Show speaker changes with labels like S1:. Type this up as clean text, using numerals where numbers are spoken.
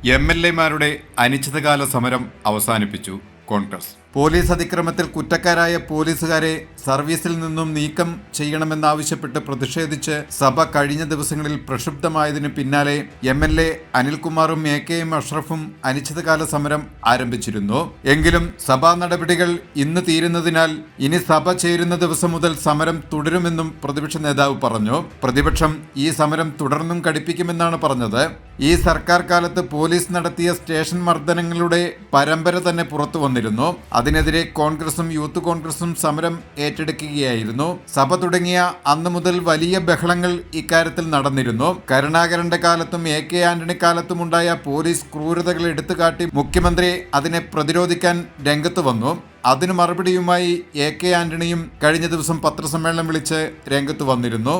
S1: MLA-മാരുടെ അനിശ്ചിതകാല സമരം അവസാനിപ്പിച്ചു കോൺഗ്രസ്. പോലീസ് അതിക്രമത്തിൽ കുറ്റക്കാരായ പോലീസുകാരെ സർവീസിൽ നിന്നും നീക്കം ചെയ്യണമെന്നാവശ്യപ്പെട്ട് പ്രതിഷേധിച്ച് സഭ കഴിഞ്ഞ ദിവസങ്ങളിൽ പ്രക്ഷുബ്ധമായതിനു പിന്നാലെ MLA അനിൽകുമാറും AK അഷ്റഫും അനിശ്ചിതകാല സമരം ആരംഭിച്ചിരുന്നു. എങ്കിലും സഭാ നടപടികൾ ഇന്ന് തീരുന്നതിനാൽ ഇനി സഭ ചേരുന്ന ദിവസം മുതൽ സമരം തുടരുമെന്നും പ്രതിപക്ഷ നേതാവ് പറഞ്ഞു. പ്രതിപക്ഷം ഈ സമരം തുടർന്നും കടുപ്പിക്കുമെന്നാണ് പറഞ്ഞത്. ഈ സർക്കാർ കാലത്ത് പോലീസ് നടത്തിയ സ്റ്റേഷൻ മർദ്ദനങ്ങളുടെ പരമ്പര തന്നെ പുറത്തു വന്നിരുന്നു. അതിനെതിരെ കോൺഗ്രസും യൂത്ത് കോൺഗ്രസും സമരം ഏറ്റെടുക്കുകയായിരുന്നു. സഭ തുടങ്ങിയ അന്നു മുതൽ വലിയ ബഹളങ്ങൾ ഇക്കാര്യത്തിൽ നടന്നിരുന്നു. കരുണാകരന്റെ കാലത്തും AK ആന്റണി കാലത്തുമുണ്ടായ പോലീസ് ക്രൂരതകൾ എടുത്തുകാട്ടി മുഖ്യമന്ത്രി അതിനെ പ്രതിരോധിക്കാൻ രംഗത്ത് വന്നു. അതിനു മറുപടിയുമായി AK ആന്റണിയും കഴിഞ്ഞ ദിവസം പത്രസമ്മേളനം വിളിച്ച് രംഗത്ത് വന്നിരുന്നു.